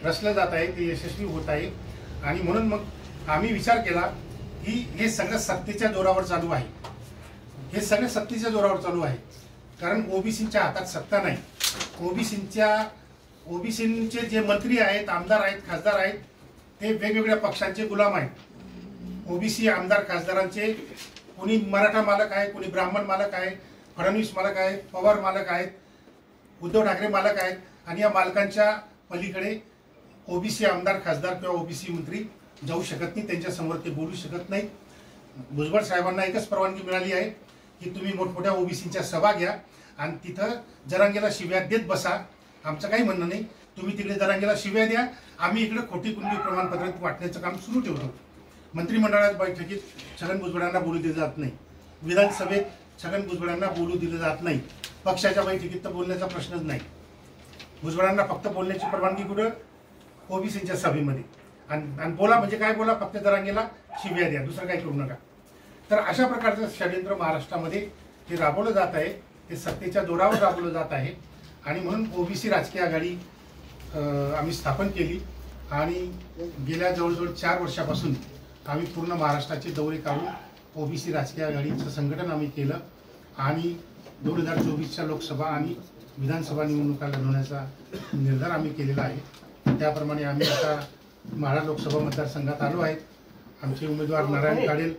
रचलं जात आहे ते यशस्वी होत आहे। आणि म्हणून मग आम्ही विचार केला की हे सगळं सत्तेच्या जोरावर चालू आहे, हे सगळं सत्तेच्या जोरावर चालू आहे। कारण ओबीसीच्या हातात सत्ता नाही। ओबीसीचे जे मंत्री आहेत, आमदार आहेत, खासदार आहेत ते वेगवेगळ्या पक्षांचे गुलाम आहेत। ओबीसी आमदार खासदारांचे कोणी मराठा मालक आहे, कोणी ब्राह्मण मालक आहे, फडणवीस मालक आहेत, पवार मालक आहेत, उद्धव ठाकरे मालक आहेत। आणि या मालकांच्या पलीकडे ओबीसी आमदार खासदार किंवा ओबीसी मंत्री जाऊ शकत नाही, त्यांच्या समोर ते बोलू शकत नाही। भुजबळ साहेबांना एकच परवानगी मिळाली आहे की तुम्ही मोठमोठ्या ओबीसीच्या सभा घ्या आणि तिथं जरांगेला शिव्या देत बसा। आमचं काही म्हणणं नाही, तुम्ही तिकडे जरांगेला शिव्या द्या, आम्ही इकडे खोटी कुणबी प्रमाणपत्र वाटण्याचं काम सुरू ठेवतो। मंत्रिमंडळात बैठकीत छगन भुजबळांना बोलू दिलं जात नाही, विधानसभेत छगन भुजबळांना बोलू दिलं जात नाही, पक्षाच्या बैठकीत तर बोलण्याचा प्रश्नच नाही। भुजबळांना फक्त बोलण्याची परवानगी कुठं? ओबीसीच्या सभेमध्ये। आणि बोला म्हणजे काय बोला, फक्त जरांगेला शिव्या द्या, दुसरं काही करू नका। तर अशा प्रकारचं षडयंत्र महाराष्ट्रामध्ये हे राबवलं जात आहे, ते सत्तेच्या जोरावर राबवलं जात आहे। आणि म्हणून ओबीसी राजकीय आघाडी आम्ही स्थापन केली आणि गेल्या जवळजवळ 4 वर्षापासून आम्ही पूर्ण महाराष्ट्राचे दौरे काढून ओबीसी राजकीय आघाडीचं संघटन आम्ही केलं आणि 2024च्या लोकसभा आणि विधानसभा निवडणुका लढवण्याचा निर्धार आम्ही केलेला आहे। त्याप्रमाणे आम्ही आता माढा लोकसभा मतदारसंघात आलो आहे। आमचे उमेदवार नारायण काडेल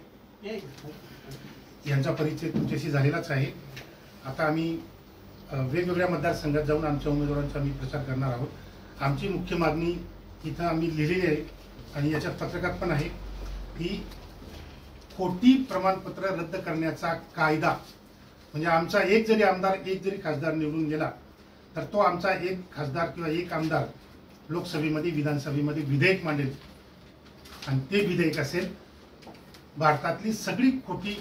यांचा परिचय तुमच्याशी झालेलाच आहे। आता आम्ही वेगवेगळ्या मतदारसंघात जाऊन आमच्या उमेदवारांचा आम्ही प्रचार करणार आहोत। आमची मुख्य मागणी इथं आम्ही लिहिलेली आहे आणि याच्यात पत्रकात पण आहे की खोटी प्रमाणपत्र रद्द करण्याचा कायदा, म्हणजे आमचा एक जरी आमदार, एक जरी खासदार निवडून गेला तर तो आमचा एक खासदार किंवा एक आमदार लोकसभेमध्ये विधानसभेमध्ये विधेयक मांडेल आणि ते विधेयक असेल भारतातली सगळी खोटी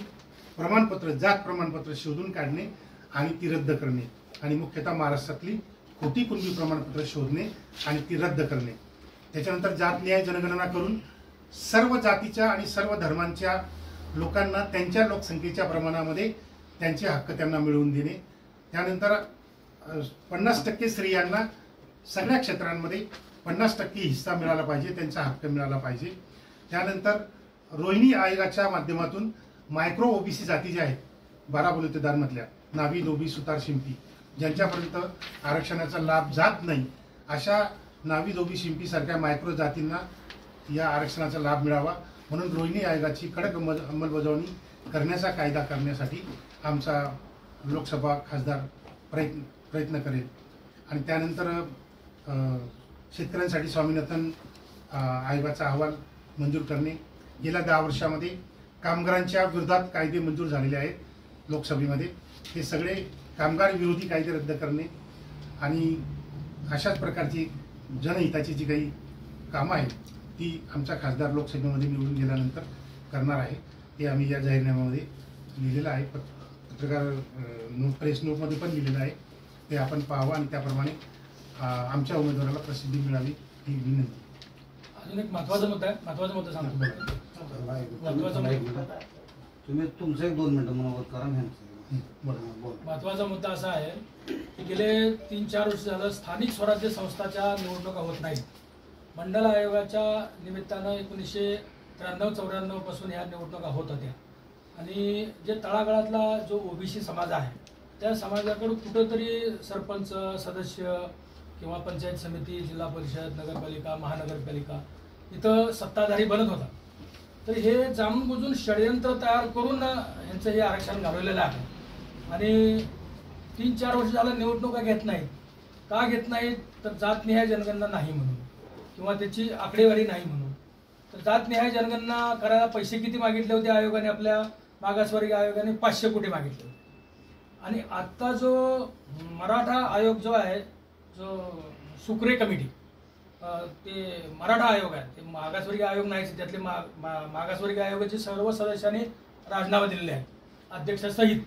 प्रमाणपत्र, जात प्रमाणपत्र शोधून काढणे आणि ती रद्द करणे आणि मुख्यतः महाराष्ट्रातली खोटी कुणबी प्रमाणपत्र शोधणे आणि ती रद्द करणे। त्याच्यानंतर जात न्याय जनगणना करून सर्व जातीच्या आणि सर्व धर्मांच्या लोकांना त्यांच्या लोकसंख्येच्या प्रमाणामध्ये त्यांचे हक्क त्यांना मिळवून देणे। त्यानंतर 50% स्त्रियांना सगळ्या क्षेत्रांमध्ये 50% हिस्सा मिळाला पाहिजे, त्यांचा हक्क मिळाला पाहिजे। त्यानंतर रोहिणी आयोगाच्या माध्यमातून मायक्रो ओबीसी जाती ज्या आहेत 12 बलुतेदारमधल्या नावी, धोबी, सुतार, शिंपी ज्यांच्यापर्यंत आरक्षणाचा लाभ जात नाही अशा नावी, धोबी, शिंपी सारख्या मायक्रो जातींना या आरक्षणाचा लाभ मिळावा म्हणून रोहिणी आयोगाची कडक अंमलबजावणी करण्याचा कायदा करण्यासाठी आमचा लोकसभा खासदार प्रयत्न करेल। आणि त्यानंतर शेतकऱ्यांसाठी स्वामीनाथन आयोगाचा अहवाल मंजूर करणे। गेल्या 10 वर्षामध्ये कामगारांच्या विरोधात कायदे मंजूर झालेले आहेत लोकसभेमध्ये, हे सगळे कामगार विरोधी कायदे रद्द करणे आणि अशाच प्रकारची जनहिताची जी काही कामं आहेत ती आमचा खासदार लोकसभेमध्ये निवडून गेल्यानंतर करणार आहे। हे आम्ही या जाहीरनाम्यामध्ये लिहिलेलं आहे, पत्रकार प्रेस नोटमध्ये पण लिहिलेलं आहे, ते आपण पाहावं आणि त्याप्रमाणे आमच्या उमेदवाराला प्रसिद्धी मिळावी ही विनंती। अजून एक महत्त्वाचा मुद्दा सांगतो। तुम्ही तुमचं 1-2 मिनिटं मनोगत करा। महत्त्वाचा मुद्दा असा आहे की गेले 3-4 वर्ष झालं स्थानिक स्वराज्य संस्थाच्या निवडणुका होत नाहीत। मंडल आयोगाच्या निमित्तानं 1993-94 पासून ह्या निवडणुका होत होत्या आणि जे तळागाळातला जो ओबीसी समाज आहे त्या समाजाकडून कुठंतरी सरपंच, सदस्य किंवा पंचायत समिती, जिल्हा परिषद, नगरपालिका, महानगरपालिका इथं सत्ताधारी बनत होता। तर हे जाणून बुजून षडयंत्र तयार करून यांचं हे आरक्षण घालवलेलं आहे आणि 3-4 वर्ष झालं निवडणुका घेत नाहीत। का घेत नाहीत तर जातनिहाय जनगणना नाही म्हणून किंवा त्याची आकडेवारी नाही म्हणून। तर जातनिहाय जनगणना करायला पैसे किती मागितले होते आयोगाने? आपल्या मागासवर्गीय आयोगाने 500 कोटी मागितले होते। आणि आता जो मराठा आयोग जो आहे, जो सुक्रे कमिटी, ते मराठा आयोग आहे, ते मागासवर्गीय आयोग नाहीच, त्यातले मागासवर्गीय आयोगाचे सर्व सदस्यांनी राजीनामा दिलेले आहेत अध्यक्षासहित।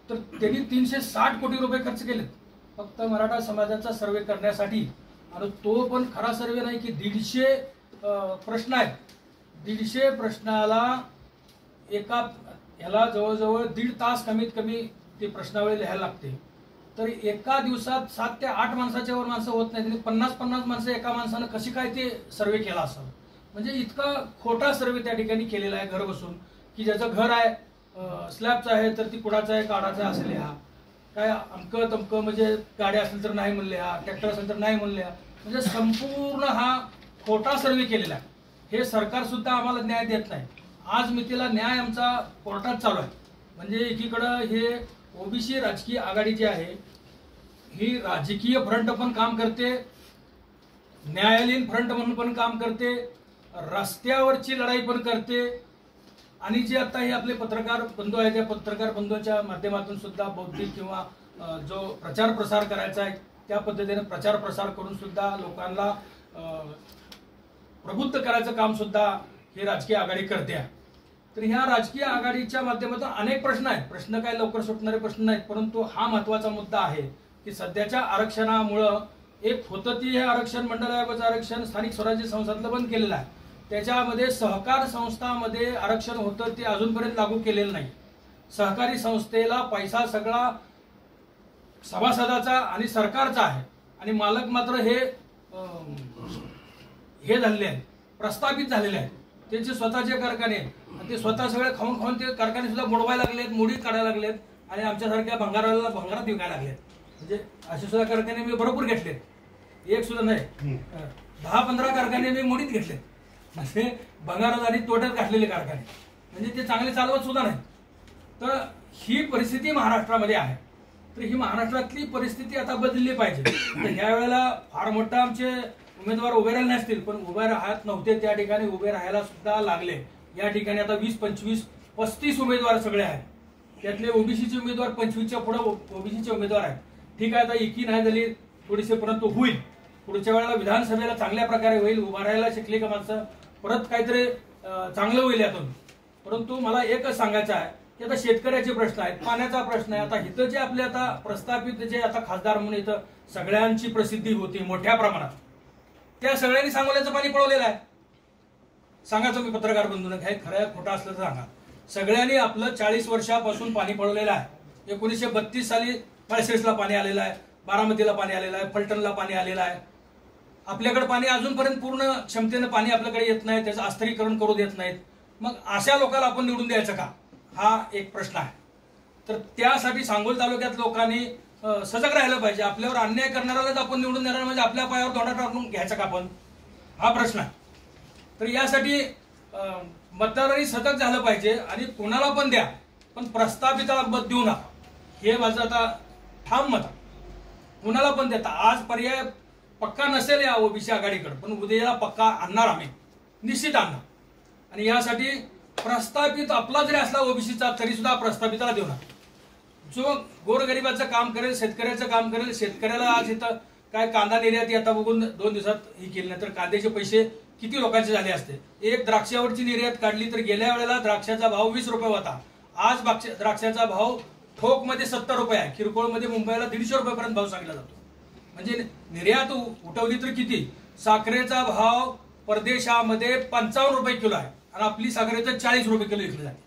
तर त्यांनी 360 कोटी रुपये खर्च केलेत फक्त मराठा समाजाचा सर्वे करण्यासाठी आणि तो पण खरा सर्वे नाही की 150 प्रश्न आहेत। 150 प्रश्नाला एका ह्याला जवळजवळ 1.5 तास कमीत कमी ती प्रश्नावली लिहायला लागते तर एका दिवसात 7 ते 8 माणसाच्या वर माणसं होत नाहीत आणि 50-50 माणसं एका माणसानं कशी काय ते सर्वे केला असावं. म्हणजे इतका खोटा सर्वे त्या ठिकाणी केलेला आहे घर बसून, की ज्याचं घर आहे स्लॅबचं आहे तर ती कुणाचं आहे काढाचं असेल हा काय अमकं तमकं, म्हणजे गाडी असेल तर नाही म्हणले हा, ट्रॅक्टर असेल तर नाही म्हणले हा, म्हणजे संपूर्ण हा खोटा सर्वे केलेला आहे. हे सरकार सुद्धा आम्हाला न्याय देत नाही. आज मितीला न्याय आमचा कोर्टात चालू आहे. म्हणजे एकीकडं हे ओबीसी राजकीय आघाडी जी आहे ही राजकीय फ्रंट पण काम करते, न्यायालयीन फ्रंट म्हणून पण काम करते, रस्त्यावरची लढाई पण करते आणि जे आता हे आपले पत्रकार बंधू आहेत त्या पत्रकार बंधूंच्या माध्यमातून सुद्धा बौद्धिक किंवा जो प्रचार प्रसार करायचा आहे त्या पद्धतीने प्रचार प्रसार करून सुद्धा लोकांना प्रबुद्ध करायचं काम सुद्धा ही राजकीय आघाडी करते आहे. तर ह्या राजकीय आघाडीच्या माध्यमातून अनेक प्रश्न आहेत. प्रश्न काय लवकर सुटणारे प्रश्न नाहीत, परंतु हा महत्वाचा मुद्दा आहे की सध्याच्या आरक्षणामुळं एक होतं ती हे आरक्षण मंडळ आयोगाचं आरक्षण स्थानिक स्वराज्य संस्थातलं बंद केलेलं आहे. त्याच्यामध्ये सहकार संस्थांमध्ये आरक्षण होतं ते अजूनपर्यंत लागू केलेलं नाही. सहकारी संस्थेला पैसा सगळा सभासदाचा आणि सरकारचा आहे आणि मालक मात्र हे झालेले आहेत, प्रस्थापित झालेले आहेत. त्यांचे स्वतःचे कारखाने आणि ते स्वतः सगळे खाऊन खाऊन ते कारखाने सुद्धा बुडवायला लागलेत, मोडीत काढायला लागलेत आणि आमच्यासारख्या भंगारात विकायला लागलेत. म्हणजे असे सुद्धा कारखाने मी भरपूर घेतलेत, एक सुद्धा नाही 10-15 कारखाने मी मोडीत घेतलेत. म्हणजे भंगारात आणि तोट्यात घातलेले कारखाने, म्हणजे ते चांगले चालवत सुद्धा नाही. तर ही परिस्थिती महाराष्ट्रामध्ये आहे. तर ही महाराष्ट्रातली परिस्थिती आता बदलली पाहिजे. तर ह्या वेळेला फार मोठा आमचे उमेदवार उभे राहिले नसतील, पण उभे राहत नव्हते त्या ठिकाणी उभे राहायला सुद्धा लागले. या ठिकाणी आता 20, 25, 35 उमेदवार सगळे आहेत. त्यातले ओबीसीचे उमेदवार 25च्या पुढे ओबीसीचे उमेदवार आहेत. ठीक आहे, आता एकी नाही झाली थोडीसे, परंतु होईल. पुढच्या वेळेला विधानसभेला चांगल्या प्रकारे होईल. उभा राहायला शिकले का माणसं परत काहीतरी चांगलं होईल यातून. परंतु मला एकच सांगायचं आहे की आता शेतकऱ्याचे प्रश्न आहेत, पाण्याचा प्रश्न आहे. आता इथं जे आपले आता प्रस्थापित जे आता खासदार म्हणून इथं सगळ्यांची प्रसिद्धी होती मोठ्या प्रमाणात, त्या सगळ्यांनी सांगोल्याचं पाणी पळवलेलं आहे. सांगा तुम्ही पत्रकार बंधूंना, काय खरं खोटं असलं तर सांगा. सगळ्यांनी आपलं 40 वर्षापासून पाणी पळवलेलं आहे. 1932 साली माळशिरसला पाणी आलेलं आहे, बारामतीला पाणी आलेलं आहे, फलटणला पाणी आलेलं आहे. आपल्याकडे पाणी अजूनपर्यंत पूर्ण क्षमतेनं पाणी आपल्याकडे येत नाही, त्याचं आस्तरीकरण करू देत नाहीत. मग अशा लोकांना आपण निवडून द्यायचं का, हा एक प्रश्न आहे. तर त्यासाठी सांगोल तालुक्यात लोकांनी सजग राहिलं पाहिजे. आपल्यावर अन्याय करणाऱ्यालाच आपण निवडून देणार म्हणजे आपल्या पायावर दोंडा टाकून घ्यायचा का आपण, हा प्रश्न आहे. तर यासाठी मतदारांनी सतर्क झालं पाहिजे आणि कोणाला पण द्या, पण प्रस्थापिताला मत देऊ नका, हे माझं आता ठाम मत आहे. कोणाला पण देता आज पर्याय पक्का नसेल या ओबीसी आघाडीकडे, पण उद्याला पक्का आणणार आम्ही, निश्चित आणणार. आणि यासाठी प्रस्थापित आपला जरी असला ओबीसीचा तरी सुद्धा प्रस्थापिताला देऊ नका. जो गोरगरिबाचं काम करेल, शेतकऱ्याचं काम करेल. शेतकऱ्याला आज इथं काय कांदा निर्याती आता बघून 2 दिवसात ही केली नाही तर कांद्याचे पैसे किती लोकांचे झाले असते. एक द्राक्षावरची निर्यात काढली तर गेल्या वेळेला द्राक्षाचा भाव 20 रुपये होता. आज द्राक्षाचा भाव ठोक मध्ये 70 रुपये आहे. किरकोळमध्ये मुंबईला 150 रुपयापर्यंत भाव सांगितला जातो. म्हणजे निर्यात उठवली तर किती. साखरेचा भाव परदेशामध्ये 55 रुपये किलो आहे आणि आपली साखरेचं 40 रुपये किलो विकली जाते.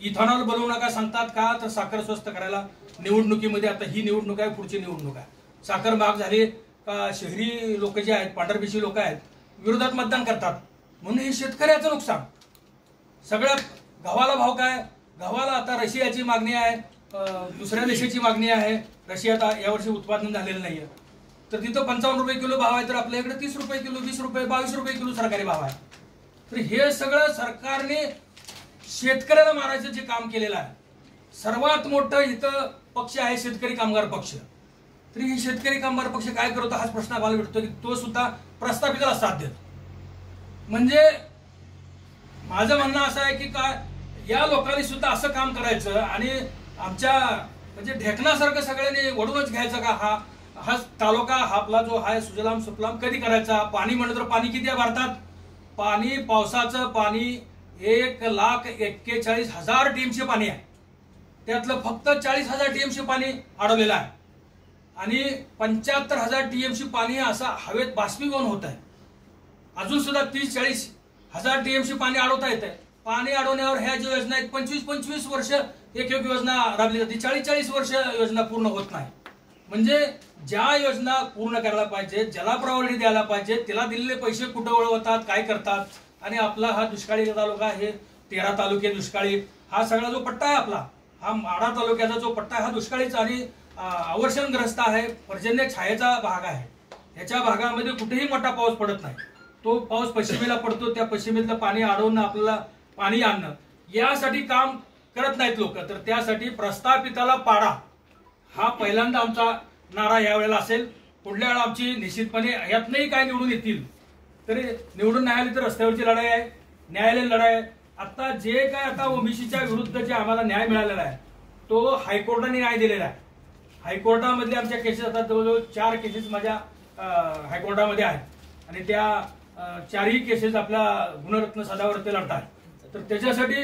इथॉनॉल बनवू नका सांगतात का, तर साखर स्वस्त करायला निवडणुकीमध्ये, आता ही निवडणूक आहे, पुढची निवडणूक आहे. साखर महाग झाली का शहरी लोक जे आहेत, पांढरपेशी लोक आहेत, विरोधात मतदान करतात. म्हणून हे शेतकऱ्याचं नुकसान. सगळ्यात गव्हाला भाव काय, गव्हाला आता रशियाची मागणी आहे, दुसऱ्या देशाची मागणी आहे. रशियात यावर्षी उत्पादन झालेलं नाहीये, तर तिथं 55 रुपये किलो भाव आहे, तर आपल्या इकडे 30 रुपये किलो, 20 रुपये, 22 रुपये किलो सरकारी भाव आहे. तर हे सगळं सरकारने शेतकऱ्याला मारायचं जे काम केलेलं आहे. सर्वात मोठं इथं पक्ष आहे शेतकरी कामगार पक्ष. तरी हे शेतकरी कामगार पक्ष काय करतो हाच प्रश्न आम्हाला भेटतो की तो सुद्धा प्रस्थापिताला साथ देतो. म्हणजे माझं म्हणणं असं आहे की काय या लोकांनी सुद्धा असं काम करायचं आणि आमच्या म्हणजे ढेकणासारखं सगळ्यांनी वडूनच घ्यायचं का. हा तालुका आपला जो आहे सुजलाम सुफलाम कधी करायचा. पाणी म्हणलं तर पाणी किती आहे भारतात. पाणी पावसाचं पाणी 1,41,000 टीएमसी पाणी आहे. त्यातलं फक्त 40,000 टीएमसी पाणी अडवलेलं आहे आणि 75,000 टीएमसी पाणी असं हवेत बाष्पीभवन होत आहे. अजून सुद्धा 30-40,000 टीएमसी पाणी अडवता येत आहे. पाणी अडवण्यावर ह्या ज्या योजना आहेत 25-25 वर्ष एक योजना राबली जाते. 40-40 वर्ष योजना पूर्ण होत नाही. म्हणजे ज्या योजना पूर्ण करायला पाहिजे, ज्याला प्रायोरिटी द्यायला पाहिजे, त्याला दिलेले पैसे कुठं वळवतात, काय करतात. आणि आपला हा दुष्काळी तालुका आहे, 13 तालुके दुष्काळी, हा सगळा जो पट्टा आहे आपला, हा माढा तालुक्याचा जो पट्टा हा दुष्काळीचा आणि अवर्षणग्रस्त आहे, पर्जन्य छायेचा भाग आहे. ह्याच्या भागामध्ये कुठेही मोठा पाऊस पडत नाही. तो पाऊस पश्चिमेला पडतो, त्या पश्चिमेतलं पाणी अडवणं, आपल्याला पाणी आणणं, यासाठी काम करत नाहीत लोक. तर त्यासाठी प्रस्थापिताला पाडा हा पहिल्यांदा आमचा नारा यावेळेला असेल. पुढल्या वेळेला आमची निश्चितपणे यातनंही काय निवडून येतील तरी निवडून नाही आली तर रस्त्यावरची लढाई आहे, न्यायालयीन लढाई आहे. आता जे काय आता ओबीसीच्या विरुद्ध जे आम्हाला न्याय मिळालेला आहे तो हायकोर्टाने न्याय दिलेला आहे. हायकोर्टामधले आमच्या केसेस आता जवळजवळ 4 केसेस माझ्या हायकोर्टामध्ये आहेत आणि त्या 4ही केसेस आपल्या गुणरत्न सदावरती लढतात. तर त्याच्यासाठी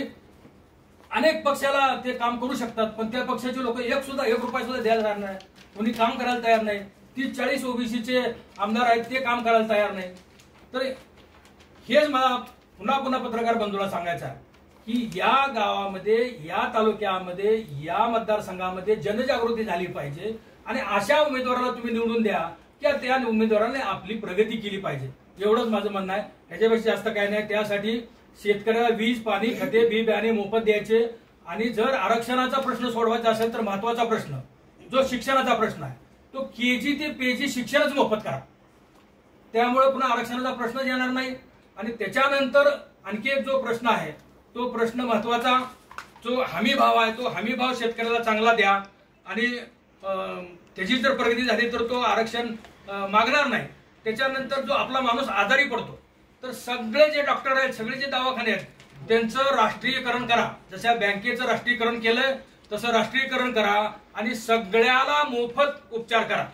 अनेक पक्षाला ते काम करू शकतात, पण त्या पक्षाचे लोक एक रुपया सुद्धा द्यायला तयार नाही, कोणी काम करायला तयार नाही. 30-40 ओबीसीचे आमदार आहेत, ते काम करायला तयार नाही. तर हेच मला पुन्हा पत्रकार बंधूला सांगायचं आहे की या गावामध्ये, या तालुक्यामध्ये, या मतदारसंघामध्ये जनजागृती झाली पाहिजे आणि अशा उमेदवाराला तुम्ही निवडून द्या की त्या उमेदवाराने आपली प्रगती केली पाहिजे. एवढंच माझं म्हणणं आहे, ह्याच्यापेक्षा जास्त काय नाही. त्यासाठी शेतकऱ्याला वीज, पाणी, खते, बी बियाणे मोफत द्यायचे आणि जर आरक्षणाचा प्रश्न सोडवायचा असेल तर महत्वाचा प्रश्न जो शिक्षणाचा प्रश्न आहे तो केजी ते पीजी शिक्षणच मोफत करा. त्यामुळे पुन्हा आरक्षणाचा प्रश्नच येणार नाही. आणि त्याच्यानंतर आणखी एक जो प्रश्न आहे तो प्रश्न महत्वाचा, जो हमी भाव आहे तो हमी भाव शेतकऱ्याला चांगला द्या आणि त्याची जर प्रगती झाली तर तो आरक्षण मागणार नाही. त्याच्यानंतर जो आपला माणूस आजारी पडतो तर सगळे जे डॉक्टर आहेत, सगळे जे दवाखाने आहेत त्यांचं राष्ट्रीयकरण करा. जसं बँकेचं राष्ट्रीयकरण केलंय तसं राष्ट्रीयकरण करा आणि सगळ्याला मोफत उपचार करा,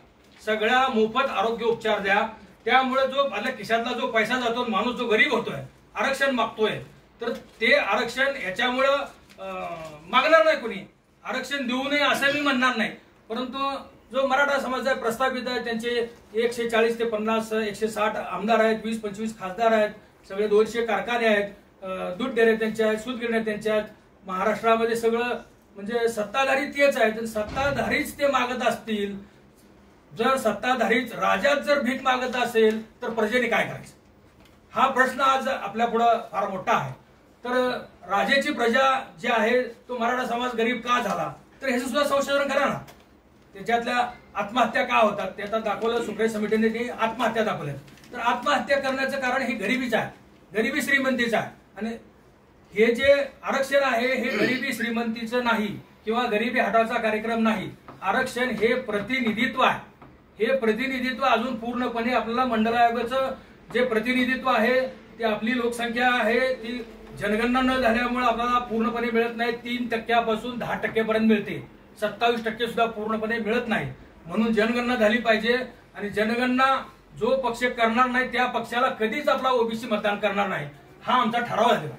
सगळ्या मोफत आरोग्य उपचार द्या. त्यामुळे जो आपल्या खिशातला जो पैसा जातो, माणूस जो गरीब होतोय, आरक्षण मागतोय, तर ते आरक्षण याच्यामुळं मागणार नाही कोणी. आरक्षण देऊ नये असं मी म्हणणार नाही, परंतु जो मराठा समाज आहे, प्रस्थापित आहे, त्यांचे 140 ते 50, 160 आमदार आहेत, 20-25 खासदार आहेत, सगळे 200 कारखाने आहेत, दूध डेरे त्यांचे आहेत, सूतगिरण्या त्यांच्या आहेत. महाराष्ट्रामध्ये सगळं म्हणजे सत्ताधारी तेच आहेत. सत्ताधारीच ते मागत असतील, जर सत्ताधारीच राजाच जर भीक मागत असेल तर प्रजेने काय करायचं, हा प्रश्न आज आपल्या पुढं फार मोठा आहे. तर राजाची प्रजा जे आहे तो मराठा समाज गरीब का झाला तर ह्याचं सुद्धा संशोधन करा ना. त्याच्यातल्या आत्महत्या का होतात ते आता दाखवलं, सुप्रीम समितीने ते आत्महत्या दाखवल्या. तर आत्महत्या करण्याचं कारण हे गरिबीच आहे, गरिबी श्रीमंतीचं आहे. आणि हे जे आरक्षण आहे हे गरिबी श्रीमंतीचं नाही किंवा गरिबी हटावचा कार्यक्रम नाही. आरक्षण हे प्रतिनिधित्व आहे. हे प्रतिनिधित्व अजून पूर्णपणे आपल्याला मंडल आयोगाचं जे प्रतिनिधित्व आहे ते आपली लोकसंख्या आहे ती जनगणना न झाल्यामुळे आपल्याला पूर्णपणे मिळत नाही. 3% पासून 10% पर्यंत मिळते, 27% सुद्धा पूर्णपणे मिळत नाही. म्हणून जनगणना झाली पाहिजे आणि जनगणना जो पक्ष करणार नाही त्या पक्षाला कधीच आपला ओबीसी मतदान करणार नाही, हा आमचा ठराव झालेला.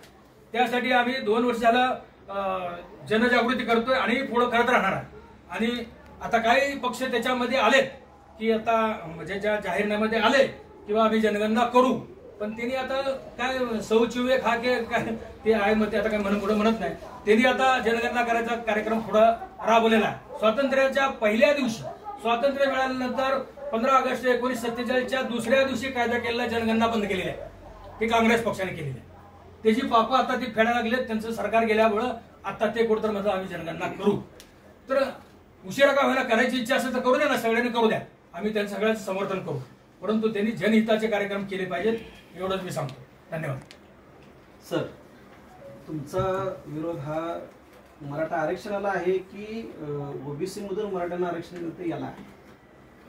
त्यासाठी आम्ही 2 वर्ष झालं जनजागृती करतोय आणि पुढे करत राहणार आहे. आणि आता काही पक्ष त्याच्यामध्ये आलेत की आता म्हणजे ज्या जाहीरनाम्यामध्ये आले किंवा आम्ही जनगणना करू, पण त्यांनी आता काय सौचिवे खाके काय ते आहे मग ते आता काय पुढे म्हणत नाही. त्यांनी आता जनगणना करायचा कार्यक्रम पुढे राबवलेला आहे. स्वातंत्र्याच्या पहिल्या दिवशी, स्वातंत्र्य मिळाल्यानंतर 15 ऑगस्ट 1947च्या दुसऱ्या दिवशी कायदा केलेला जनगणना बंद केलेली आहे, ही काँग्रेस पक्षाने केलेली आहे. त्याची पापं आता ती फेडायला लागलेत, त्यांचं सरकार गेल्यामुळं आता ते कुठं म्हणतात आम्ही जनगणना करू. तर उशिरा का व्हायला करायची इच्छा असेल तर करू द्या ना, सगळ्यांनी करू द्या, आम्ही त्यांचं सगळ्यांचं समर्थन करू. परंतु त्यांनी जनहिताचे कार्यक्रम केले पाहिजेत, एवढंच मी सांगतो. धन्यवाद. सर, तुमचा विरोध हा मराठा आरक्षणाला आहे की ओबीसी मधून मराठ्यांना आरक्षण मिळते याला आहे?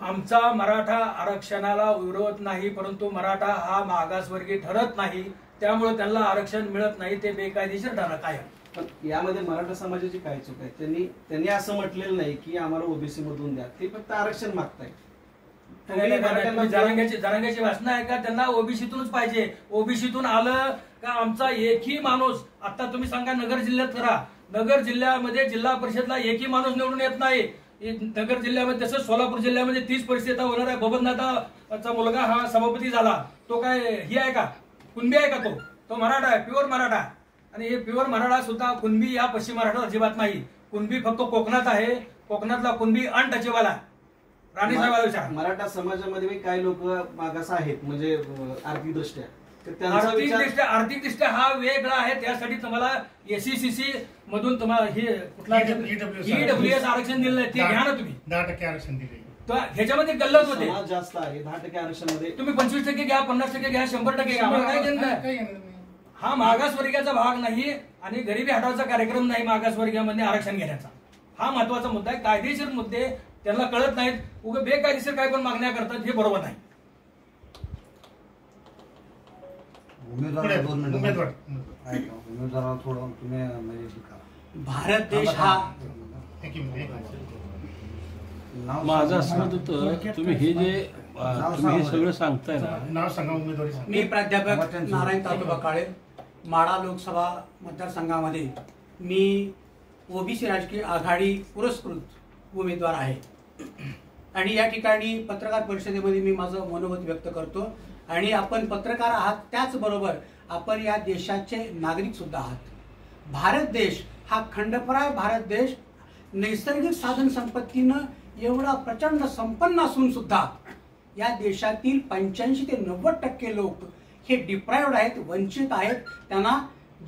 आमचा मराठा आरक्षणाला विरोध नाही, परंतु मराठा हा मागासवर्गीय ठरत नाही, त्यामुळे त्यांना आरक्षण मिळत नाही, ते बेकायदेशीर ठरत आहे. पण यामध्ये मराठा समाजाची काय चूक आहे? त्यांनी असं म्हटलेलं नाही की आम्हाला ओबीसी मधून द्या, ते फक्त आरक्षण मागताय. जरांग्याची भाषणं आहे का? त्यांना ओबीसीतूनच पाहिजे. ओबीसीतून आलं का आमचा एकही माणूस, आता तुम्ही सांगा नगर जिल्ह्यात करा, नगर जिल्ह्यामध्ये जिल्हा परिषदला एकही माणूस निवडून येत नाही. नगर जिल्ह्यामध्ये तसंच सोलापूर जिल्ह्यामध्ये 30% होणार आहे. बबनदादाचा मुलगा हा सभापती झाला, तो काय ही आहे का? कुणबी आहे का? तो मराठा आहे, प्युअर मराठा. आणि हे प्युअर मराठा सुद्धा कुणबी या पश्चिम महाराष्ट्रात अजिबात नाही. कुणबी फक्त कोकणात आहे, कोकणातला कुणबी अनटचेबल आहे. राणे साहेबांना विचारा. मराठा समाजामध्ये काही लोक मागास आहेत म्हणजे आर्थिक दृष्ट्या, तर त्यांचा विचार आर्थिकदृष्ट्या हा वेगळा आहे. त्यासाठी तुम्हाला SECC मधून तुम्हाला हे कुठला EWS आरक्षण दिलं ते घ्या ना तुम्ही. 10% आरक्षण दिले. ह्याच्यामध्ये गल्लत होते. समाज जास्त आहे 10% आरक्षणामध्ये. तुम्ही 25% घ्या, 50% घ्या, 100% घ्या, आम्हाला काय घेणं नाही. हा मागासवर्गीयाचा भाग नाही आणि गरिबी हटवायचा कार्यक्रम नाही मागासवर्गीयामध्ये आरक्षण घेण्याचा. हा महत्वाचा मुद्दा आहे. कायदेशीर मुद्दे त्यांना कळत नाहीत, उगा बेकायदेशीर काय पण मागण्या करतात, हे बरोबर नाही. उमेदवार 2 मिनिटं उमेदवार उमेदवाराला थोडं तुम्ही म्हणजे शिका. भारत देश हा माझं असं मत होतं, तुम्ही हे जे तुम्ही हे सगळं सांगताय ना, नाव सांगा, उमेदवारी सांगा. मी प्राध्यापक नारायण तालुका काळे, माढा लोकसभा मतदारसंघामध्ये मी ओबीसी राजकीय आघाडी पुरस्कृत उमेदवार आहे आणि या ठिकाणी पत्रकार परिषदेमध्ये मी माझं मनोमत व्यक्त करतो. आणि आपण पत्रकार आहात, त्याचबरोबर आपण या देशाचे नागरिक सुद्धा आहात. भारत देश हा खंडप्राय भारत देश नैसर्गिक साधन संपत्तीनं एवढा प्रचंड संपन्न असून सुद्धा या देशातील 85 ते 90% लोक हे डिप्रायव्ड आहेत, वंचित आहेत. त्यांना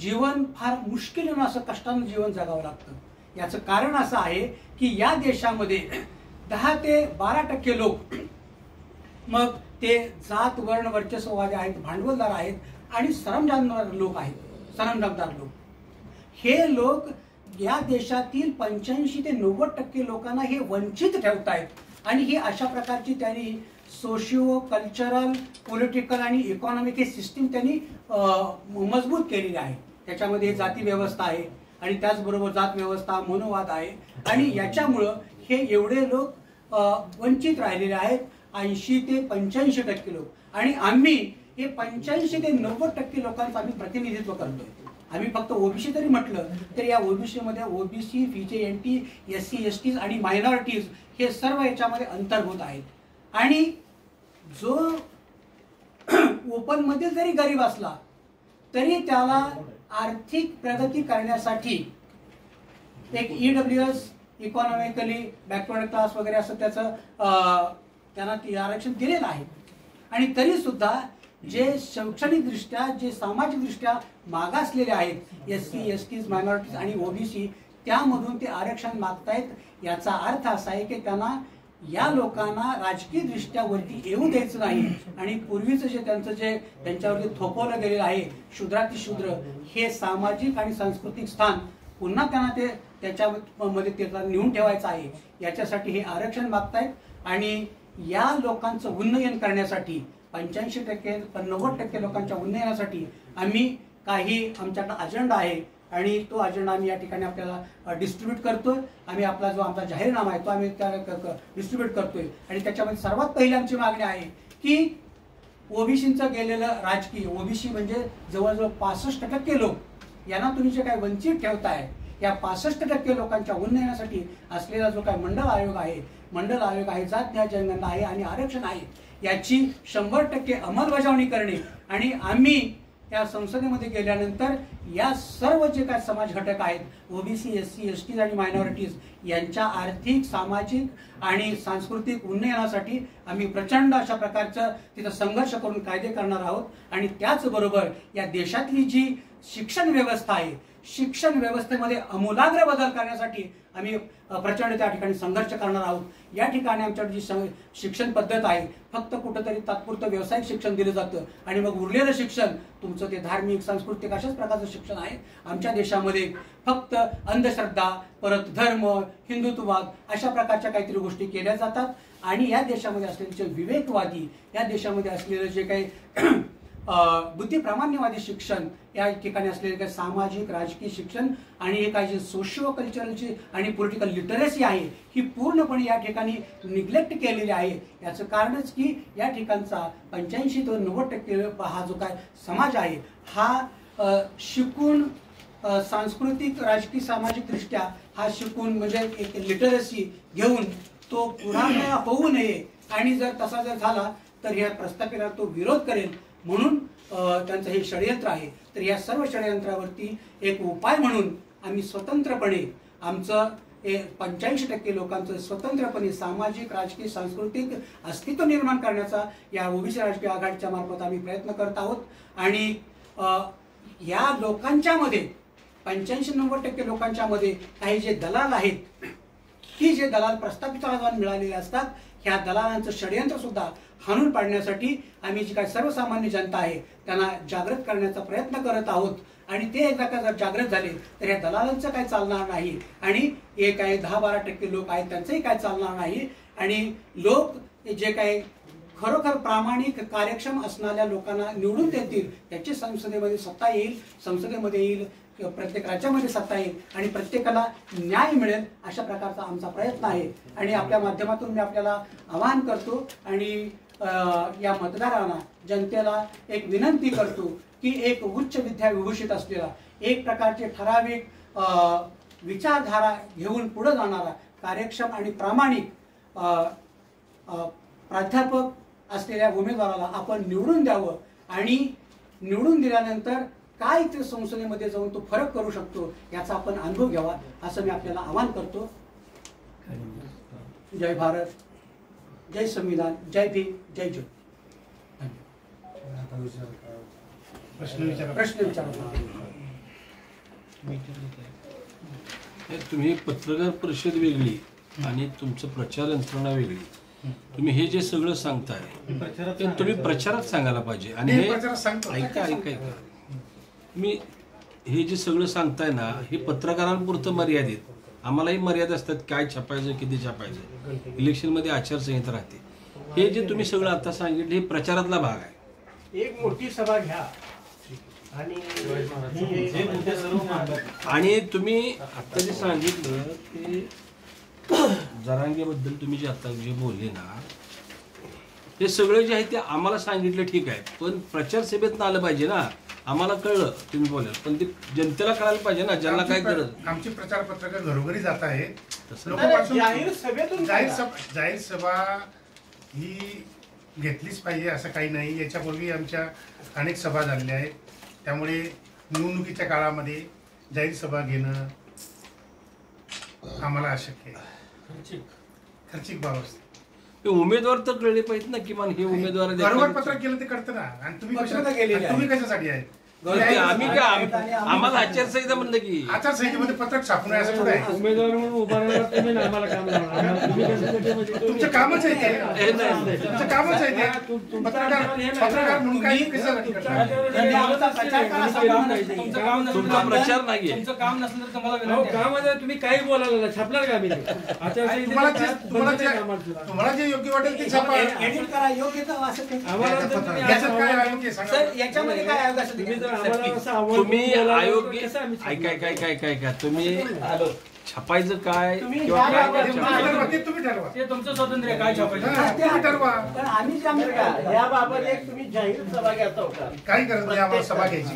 जीवन फार मुश्किलीनं असं कष्टानं जीवन जगावं लागतं. याचं कारण असं आहे की या देशामध्ये 10 ते 12% लोक, मग ते जात वर्ण वर्चस्ववादी आहेत, भांडवलदार आहेत आणि सरंजामदार लोक आहेत. सरंजामदार लोक हे लोक या देशातील 85 ते 90% लोकांना हे वंचित ठेवत आहेत आणि ही अशा प्रकारची त्यांनी सोशिओ कल्चरल पॉलिटिकल आणि इकॉनॉमिक ही सिस्टीम त्यांनी मजबूत केलेली आहे. त्याच्यामध्ये जाती व्यवस्था आहे आणि त्याचबरोबर जात व्यवस्था, मनोवाद आहे आणि याच्यामुळं हे एवढे लोक वंचित राहिलेले आहेत. 80 ते 85% लोक आणि आम्ही हे 85 ते 90% लोकांचं आम्ही प्रतिनिधित्व करतोय. आम्ही फक्त ओबीसी जरी म्हटलं तर या ओबीसी मध्ये ओबीसी, VJNT, SC, ST आणि मायनॉरिटीज हे सर्व याच्यामध्ये अंतर्भूत आहेत. आणि जो ओपन मध्ये जरी गरीब असला तरी त्याला आर्थिक प्रगती करण्यासाठी एक EWS इकॉनॉमिकली बॅकवर्ड क्लास वगैरे असं त्याचं त्यांना ते आरक्षण दिलेलं आहे. आणि तरी सुद्धा जे शैक्षणिक दृष्ट्या, जे सामाजिक दृष्ट्या मागासलेले आहेत, SC, ST, मायनॉरिटीज आणि ओबीसी, त्यामधून ते आरक्षण मागतायत. याचा अर्थ असा आहे की त्यांना या लोकांना राजकीय दृष्ट्या वरती येऊ द्यायचं नाही आणि पूर्वीचं जे त्यांच्यावरती थोपवलं गेलेलं आहे शूद्रातिशूद्र हे सामाजिक आणि सांस्कृतिक स्थान पुन्हा त्यांना त्याच्यामध्ये त्याला नेऊन ठेवायचं आहे. याच्यासाठी हे आरक्षण मागतायत आणि या लोकांचं उन्नयन करण्यासाठी 85% 90% लोकांच्या उन्नयनासाठी आम्ही काही आमच्याकडे अजेंडा आहे आणि तो अजेंडा आम्ही या ठिकाणी आपल्याला डिस्ट्रीब्यूट करतोय. आम्ही आपला जो आमचा जाहीरनामा आहे तो आम्ही डिस्ट्रीब्यूट करतोय आणि त्याच्यामध्ये सर्वात पहिली आमची मागणी आहे की ओबीसीचं गेलेलं राजकीय, ओबीसी म्हणजे जवळजवळ 65% लोक यांना तुम्ही जे काही वंचित ठेवताय, या 65% लोकांच्या उन्नयनासाठी असलेला जो काही मंडल आयोग आहे, जात न्याय जनगणना आहे आणि आरक्षण आहे, याची 100% अंमलबजावणी करणे आणि आम्ही त्या संसदेमध्ये गेल्यानंतर या सर्व जे काही समाज घटक आहेत ओबीसी, SC, ST आणि मायनॉरिटीज यांच्या आर्थिक, सामाजिक आणि सांस्कृतिक उन्नयनासाठी आम्ही प्रचंड अशा प्रकारचं तिथं संघर्ष करून कायदे करणार आहोत. आणि त्याचबरोबर या देशातली जी शिक्षण व्यवस्था आहे, शिक्षण व्यवस्थेमध्ये आमूलाग्र बदल करण्यासाठी आम्ही प्रचंड त्या ठिकाणी संघर्ष करणार आहोत. या ठिकाणी आमच्याकडे जी शिक्षण पद्धत आहे फक्त कुठंतरी तात्पुरतं व्यावसायिक शिक्षण दिलं जातं आणि मग उरलेलं शिक्षण तुमचं ते धार्मिक, सांस्कृतिक अशाच प्रकारचं शिक्षण आहे. आमच्या देशामध्ये फक्त अंधश्रद्धा, परत धर्म, हिंदुत्ववाद अशा प्रकारच्या काहीतरी गोष्टी केल्या जातात आणि या देशामध्ये असलेले जे विवेकवादी, या देशामध्ये असलेलं जे काही बुद्धिप्रामाण्यवादी शिक्षण, या ठिकाणी असलेले काही सामाजिक, राजकीय शिक्षण आणि हे काही जे सोशिओ कल्चरलची आणि पॉलिटिकल लिटरसी आहे ही पूर्णपणे या ठिकाणी निग्लेक्ट केलेली आहे. याचं कारणच की या ठिकाणचा 85 ते 90% हा जो काय समाज आहे हा शिकून सांस्कृतिक, राजकीय, सामाजिक दृष्ट्या हा शिकून म्हणजे एक लिटरसी घेऊन तो पुन्हा होऊ नये आणि जर तसा जर झाला तर या प्रस्थापिताला तो विरोध करेल म्हणून त्यांचं हे षडयंत्र आहे. तर या सर्व षडयंत्रावरती एक उपाय म्हणून आम्ही स्वतंत्रपणे आमचं 85% लोकांचं स्वतंत्रपणे सामाजिक, राजकीय, सांस्कृतिक अस्तित्व निर्माण करण्याचा या ओबीसी राजकीय आघाडीच्या मार्फत आम्ही प्रयत्न करत आहोत. आणि या लोकांच्या मध्ये 85-90% लोकांच्या मध्ये काही जे दलाल आहेत, की जे दलाल प्रस्थापितांना मिळालेले असतात, ह्या दलालांचं षडयंत्र सुद्धा हाणून पाडण्यासाठी आम्ही जी काही सर्वसामान्य जनता आहे त्यांना जागृत करण्याचा प्रयत्न करत आहोत. आणि ते एकदा का जर जागृत झाले तर या दलालांचं काय चालणार नाही, आणि हे काही 10-12% लोक आहेत त्यांचंही काय चालणार नाही. आणि लोक जे काही खरोखर प्रामाणिक, कार्यक्षम असणाऱ्या लोकांना निवडून देतील, त्याची संसदेमध्ये सत्ता येईल, संसदेमध्ये येईल, प्रत्येक राज्यामध्ये सत्ता येईल आणि प्रत्येकाला न्याय मिळेल, अशा प्रकारचा आमचा प्रयत्न आहे. आणि आपल्या माध्यमातून मी आपल्याला आवाहन करतो आणि या मतदारांना, जनतेला एक विनंती करतो की एक उच्च विद्याविभूषित असलेला, एक प्रकारचे ठराविक विचारधारा घेऊन पुढे जाणारा, कार्यक्षम आणि प्रामाणिक प्राध्यापक असलेल्या उमेदवाराला आपण निवडून द्यावं. आणि निवडून दिल्यानंतर काय ते संसदेमध्ये जाऊन तो फरक करू शकतो याचा आपण अनुभव घ्यावा, असं मी आपल्याला आवाहन करतो. जय भारत, जय संविधान, जय भीम, जय ज्योती. प्रश्न विचारा. प्रश्न विचारा. तुम्ही पत्रकार परिषद वेगळी आणि तुमचं प्रचार यंत्रणा वेगळी. तुम्ही हे जे सगळं सांगताय ते तुम्ही प्रचारात सांगायला पाहिजे. आणि हे ऐका मी हे जे सगळं सांगताय ना, हे पत्रकारांपुरतं मर्यादित. आम्हालाही मर्यादा असतात, काय छापायचं, किती छापायचं. इलेक्शनमध्ये आचारसंहिता राहते. हे जे तुम्ही सगळं आता सांगितलं हे प्रचारातला भाग आहे. एक मोठी सभा घ्या आणि तुम्ही आता जे सांगितलं ते जरांगेबद्दल तुम्ही जे आता जे बोलले ना, हे सगळं जे आहे ते आम्हाला सांगितलं ठीक आहे, पण प्रचार सभेतनं आलं पाहिजे ना. आम्हाला कळलं तुम्ही बोलाल, पण ते जनतेला कळायला पाहिजे ना, ज्यांना काय गरज. आमची प्रचार पत्रक घरोघरी जात आहे. जाहीर सभा ही घेतलीच पाहिजे असं काही नाही. याच्यापूर्वी आमच्या अनेक सभा झालेल्या आहेत. त्यामुळे निवडणुकीच्या काळामध्ये जाहीर सभा घेणं आम्हाला अशक्य आहे. खर्चिक बाब असते. उमेदवार तर कळले पाहिजेत ना, किमान हे उमेदवार घरोघर पत्र केलं ते कळतं ना. आणि तुम्ही कशासाठी आहे? आम्ही काय आम्हाला आचारसंहिता म्हणलं की आचारसंहितेमध्ये पत्रक छापून असं कुठे आहे? उमेदवार म्हणून उभा राहणार तुम्ही, आम्हाला काम लावणार. तुमचं कामच आहे ते. तुमचं कामच आहे ते. पत्रकार म्हणून काही कशासाठी करणार? तुमचा प्रचार नाहीये. तुमचं काम नसलं तर तुम्हाला कामामध्ये तुम्ही काही बोलायला छापणार का? तुम्हाला जे योग्य वाटेल ते छापा. एडिट करा, योग्य तर असं काही. याच्यात काय आहे ते सांगा. सर, याच्यामध्ये काय आहे असं तुम्ही अयोग्य ऐका तुम्ही छापायचं काय किंवा काय तुम्ही ठरवा. ते तुमचं स्वातंत्र्य, काय छापायचं तुम्ही ठरवा. पण आम्ही याबाबत एक तुम्ही जाहीर सभा घ्यायचा होता. काही गरज नाही आम्हाला सभा घ्यायची.